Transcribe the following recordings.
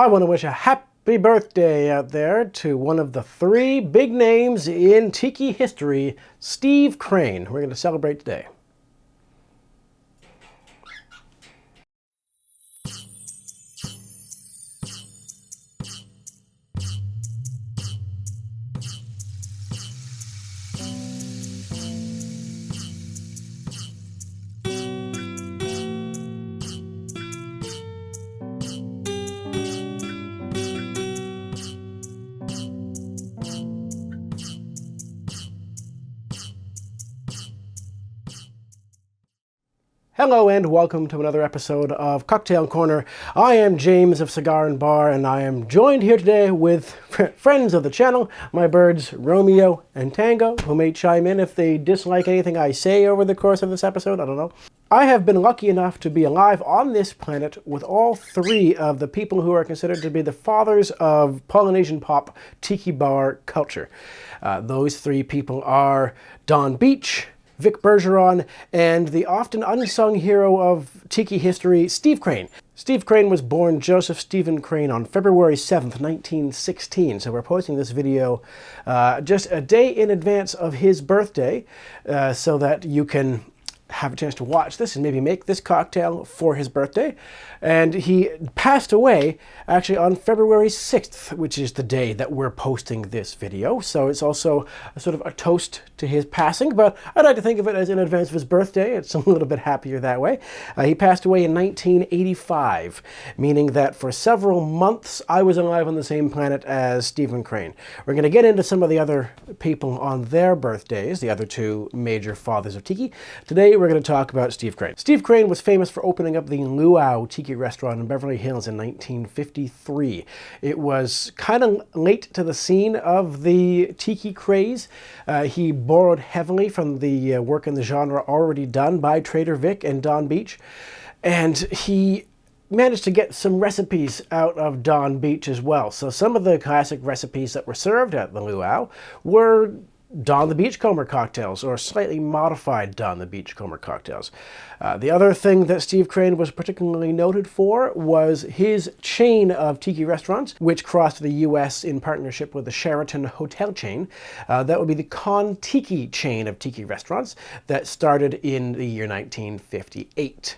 I want to wish a happy birthday out there to one of the three big names in Tiki history, Steve Crane. We're going to celebrate today. Hello and welcome to another episode of Cocktail Corner. I am James of Cigar and Bar, and I am joined here today with friends of the channel, my birds Romeo and Tango, who may chime in if they dislike anything I say over the course of this episode. I don't know. I have been lucky enough to be alive on this planet with all three of the people who are considered to be the fathers of Polynesian pop tiki bar culture. Those three people are Don Beach, Vic Bergeron, and the often unsung hero of Tiki history, Steve Crane. Steve Crane was born Joseph Stephen Crane on February 7th, 1916. So we're posting this video just a day in advance of his birthday so that you can have a chance to watch this and maybe make this cocktail for his birthday. And he passed away actually on February 6th, which is the day that we're posting this video. So it's also a sort of a toast to his passing, but I like to think of it as in advance of his birthday. It's a little bit happier that way. He passed away in 1985, meaning that for several months I was alive on the same planet as Stephen Crane. We're going to get into some of the other people on their birthdays, the other two major fathers of Tiki. Today we're going to talk about Steve Crane. Steve Crane was famous for opening up the Luau Tiki restaurant in Beverly Hills in 1953. It was kind of late to the scene of the Tiki craze. He borrowed heavily from the work in the genre already done by Trader Vic and Don Beach, and he managed to get some recipes out of Don Beach as well. So some of the classic recipes that were served at the Luau were Don the Beachcomber cocktails, or slightly modified Don the Beachcomber cocktails. The other thing that Steve Crane was particularly noted for was his chain of Tiki restaurants, which crossed the U.S. in partnership with the Sheraton hotel chain. That would be the Kon-Tiki chain of Tiki restaurants that started in the year 1958.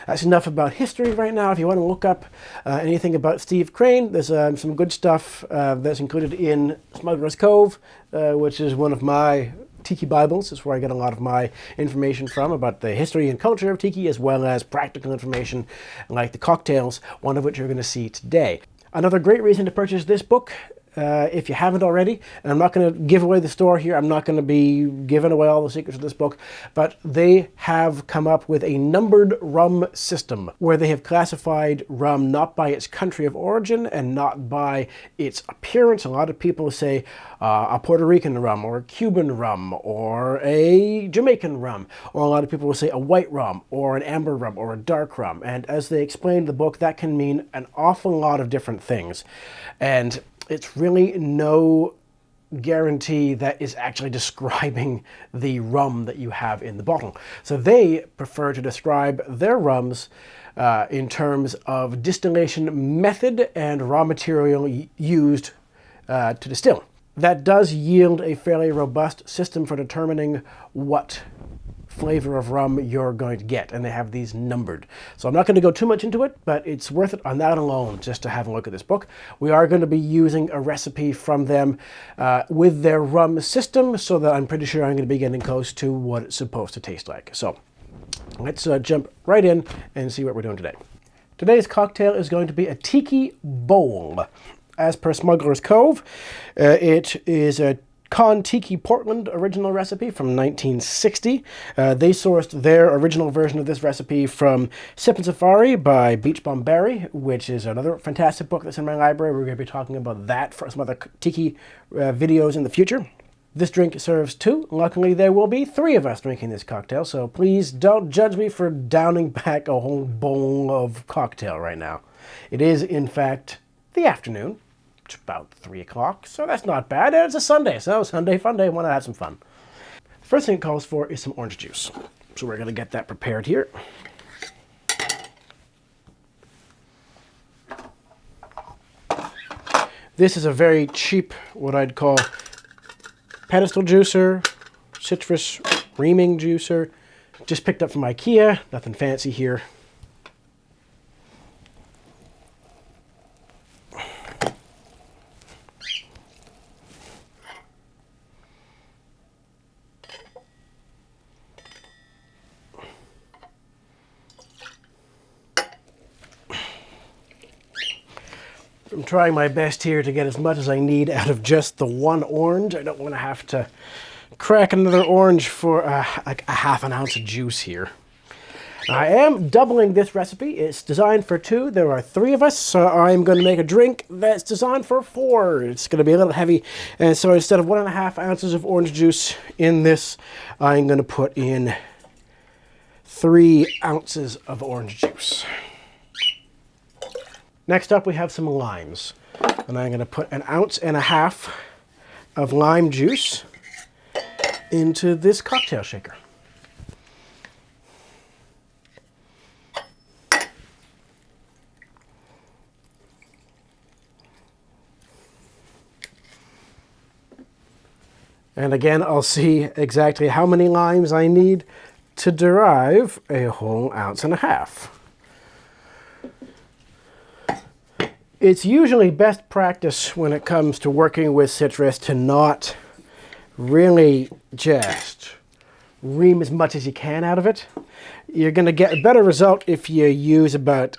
That's enough about history right now. If you want to look up anything about Steve Crane, there's some good stuff that's included in Smuggler's Cove, which is one of my Tiki Bibles. It's where I get a lot of my information from about the history and culture of Tiki, as well as practical information like the cocktails, one of which you're going to see today. Another great reason to purchase this book, if you haven't already, and I'm not going to give away the store here, I'm not going to be giving away all the secrets of this book, but they have come up with a numbered rum system where they have classified rum not by its country of origin and not by its appearance. A lot of people say a Puerto Rican rum or a Cuban rum or a Jamaican rum, or a lot of people will say a white rum or an amber rum or a dark rum. And as they explain in the book, that can mean an awful lot of different things. And it's really no guarantee that is actually describing the rum that you have in the bottle. So they prefer to describe their rums in terms of distillation method and raw material used to distill. That does yield a fairly robust system for determining what flavor of rum you're going to get, and they have these numbered. So I'm not going to go too much into it, but it's worth it on that alone just to have a look at this book. We are going to be using a recipe from them with their rum system, so that I'm pretty sure I'm going to be getting close to what it's supposed to taste like. So let's jump right in and see what we're doing today. Today's cocktail is going to be a Tiki Bowl. As per Smuggler's Cove, it is a Kon-Tiki Portland original recipe from 1960. They sourced their original version of this recipe from Sippin' Safari by Beach Bum Berry, which is another fantastic book that's in my library. We're going to be talking about that for some other Tiki videos in the future. This drink serves two. Luckily, there will be three of us drinking this cocktail, so please don't judge me for downing back a whole bowl of cocktail right now. It is, in fact, the afternoon. It's about 3 o'clock, so that's not bad. And it's a Sunday, so Sunday fun day, want to have some fun. The first thing it calls for is some orange juice. So we're going to get that prepared here. This is a very cheap, what I'd call pedestal juicer, citrus reaming juicer. Just picked up from IKEA, nothing fancy here. I'm trying my best here to get as much as I need out of just the one orange. I don't want to have to crack another orange for like a ½ ounce of juice here. Now, I am doubling this recipe. It's designed for 2. There are 3 of us, so I'm going to make a drink that's designed for 4. It's going to be a little heavy, and so instead of 1½ ounces of orange juice in this, I'm going to put in 3 ounces of orange juice. Next up, we have some limes, and I'm going to put 1½ ounces of lime juice into this cocktail shaker. And again, I'll see exactly how many limes I need to derive a whole 1½ ounces. It's usually best practice when it comes to working with citrus to not really just ream as much as you can out of it. You're going to get a better result if you use about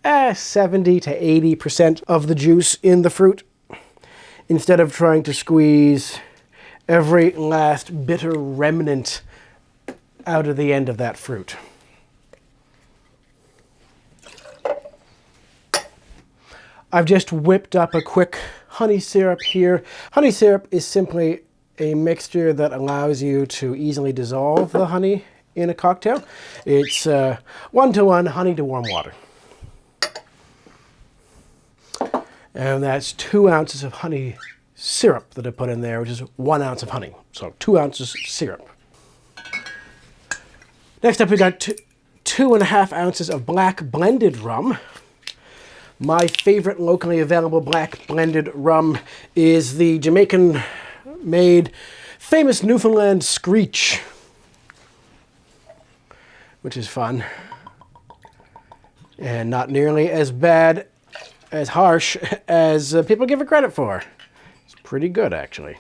70 to 80% of the juice in the fruit instead of trying to squeeze every last bitter remnant out of the end of that fruit. I've just whipped up a quick honey syrup here. Honey syrup is simply a mixture that allows you to easily dissolve the honey in a cocktail. It's 1-to-1 honey to warm water. And that's 2 ounces of honey syrup that I put in there, which is 1 ounce of honey. So 2 ounces syrup. Next up, we got 2½ ounces of black blended rum. My favorite locally available black blended rum is the Jamaican-made famous Newfoundland Screech, which is fun and not nearly as bad, as harsh as people give it credit for. It's pretty good, actually.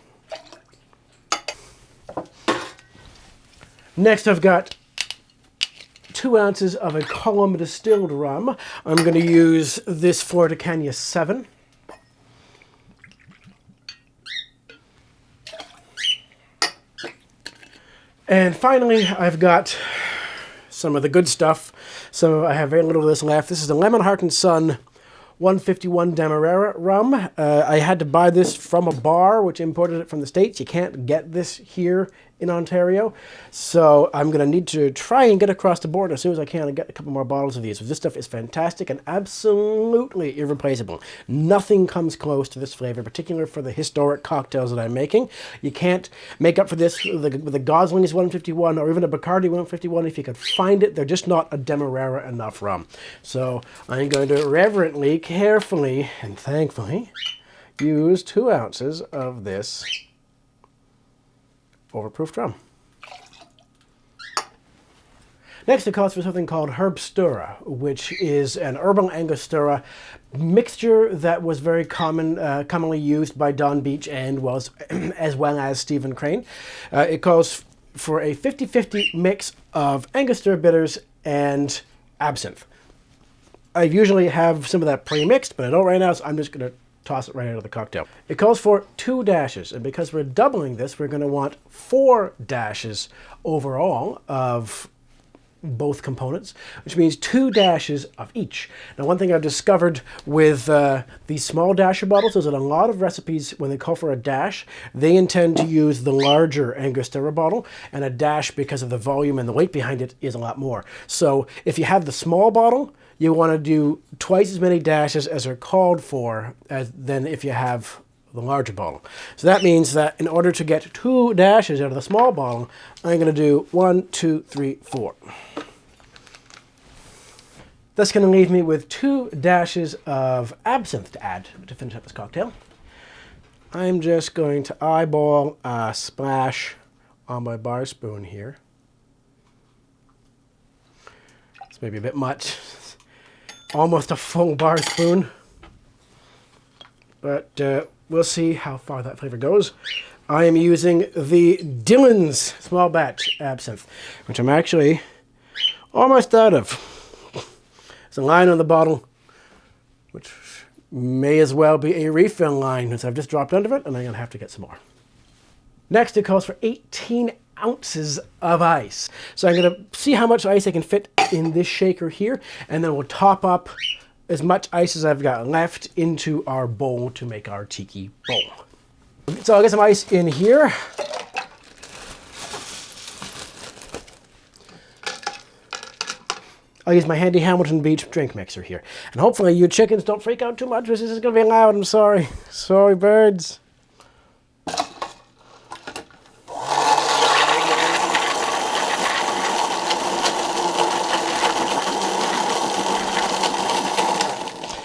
Next, I've got 2 ounces of a column distilled rum. I'm going to use this Florida Canyon 7. And finally, I've got some of the good stuff. So I have very little of this left. This is the Lemon Heart and Son 151 Demerara rum. I had to buy this from a bar which imported it from the States. You can't get this here in Ontario. So I'm going to need to try and get across the border as soon as I can and get a couple more bottles of these. This stuff is fantastic and absolutely irreplaceable. Nothing comes close to this flavor, particularly for the historic cocktails that I'm making. You can't make up for this with a Gosling's 151 or even a Bacardi 151 if you could find it. They're just not a Demerara enough rum. So I'm going to reverently, carefully, and thankfully use 2 ounces of this overproofed rum. Next, it calls for something called Herbstura, which is an herbal Angostura mixture that was very commonly used by Don Beach and as well as Stephen Crane. It calls for a 50-50 mix of Angostura bitters and absinthe. I usually have some of that pre-mixed, but I don't right now, so I'm just going to toss it right out of the cocktail. It calls for 2 dashes, and because we're doubling this, we're going to want 4 dashes overall of both components, which means 2 dashes of each. Now, one thing I've discovered with these small dasher bottles is that a lot of recipes, when they call for a dash, they intend to use the larger Angostura bottle, and a dash, because of the volume and the weight behind it, is a lot more. So if you have the small bottle, you want to do twice as many dashes as are called for than if you have the larger bottle. So that means that in order to get 2 dashes out of the small bottle, I'm going to do 1, 2, 3, 4. That's going to leave me with 2 dashes of absinthe to add to finish up this cocktail. I'm just going to eyeball a splash on my bar spoon here. It's maybe a bit much. Almost a full bar spoon. But we'll see how far that flavor goes. I am using the Dillon's small batch absinthe, which I'm actually almost out of. There's a line on the bottle, which may as well be a refill line, as I've just dropped under it, and I'm going to have to get some more. Next, it calls for 18 ounces of ice. So I'm going to see how much ice I can fit in this shaker here, and then we'll top up as much ice as I've got left into our bowl to make our Tiki Bowl. So I'll get some ice in here. I'll use my handy Hamilton Beach drink mixer here. And hopefully you chickens don't freak out too much, because this is going to be loud. I'm sorry. Sorry, birds.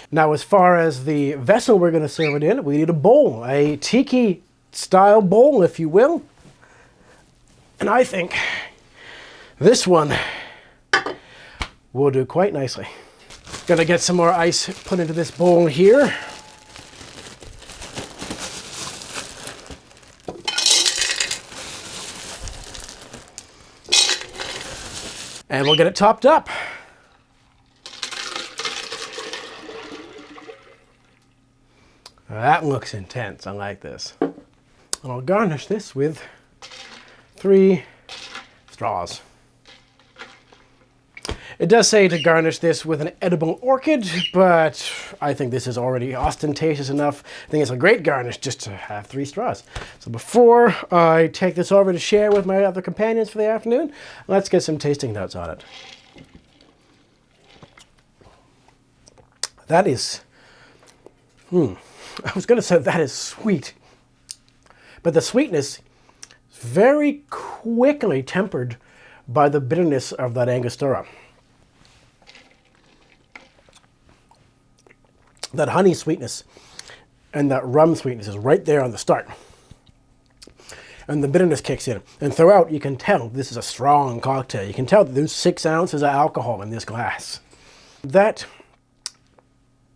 Now, as far as the vessel we're going to serve it in, we need a bowl, a tiki style bowl, if you will. And I think this one will do quite nicely. Gonna get some more ice put into this bowl here. And we'll get it topped up. That looks intense. I like this. And I'll garnish this with 3 straws. It does say to garnish this with an edible orchid, but I think this is already ostentatious enough. I think it's a great garnish just to have 3 straws. So before I take this over to share with my other companions for the afternoon, let's get some tasting notes on it. That is, I was going to say that is sweet, but the sweetness is very quickly tempered by the bitterness of that Angostura. That honey sweetness and that rum sweetness is right there on the start. And the bitterness kicks in. And throughout, you can tell this is a strong cocktail. You can tell that there's 6 ounces of alcohol in this glass. That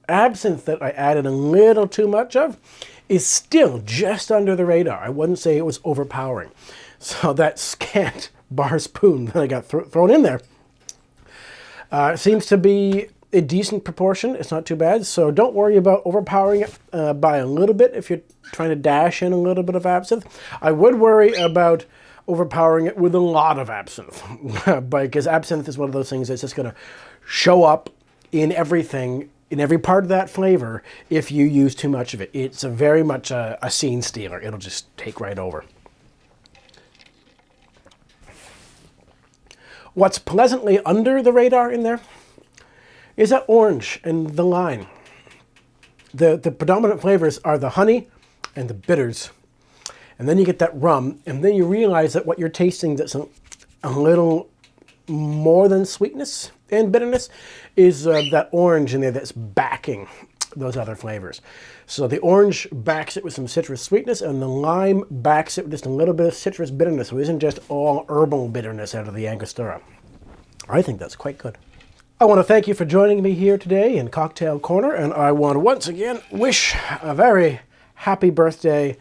absinthe that I added a little too much of is still just under the radar. I wouldn't say it was overpowering. So that scant bar spoon that I got thrown in there seems to be a decent proportion. It's not too bad. So don't worry about overpowering it by a little bit if you're trying to dash in a little bit of absinthe. I would worry about overpowering it with a lot of absinthe because absinthe is one of those things that's just going to show up in everything, in every part of that flavor if you use too much of it. It's very much a scene stealer. It'll just take right over. What's pleasantly under the radar in there is that orange and the lime. The predominant flavors are the honey and the bitters. And then you get that rum, and then you realize that what you're tasting that's a little more than sweetness and bitterness is that orange in there that's backing those other flavors. So the orange backs it with some citrus sweetness, and the lime backs it with just a little bit of citrus bitterness. So it isn't just all herbal bitterness out of the Angostura. I think that's quite good. I want to thank you for joining me here today in Cocktail Corner, and I want to once again wish a very happy birthday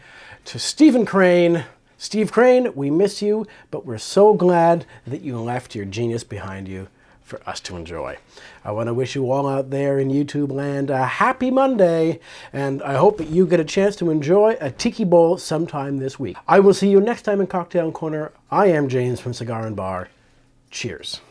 to Stephen Crane. Steve Crane, we miss you, but we're so glad that you left your genius behind you for us to enjoy. I want to wish you all out there in YouTube land a happy Monday, and I hope that you get a chance to enjoy a Tiki Bowl sometime this week. I will see you next time in Cocktail Corner. I am James from Cigar and Bar. Cheers.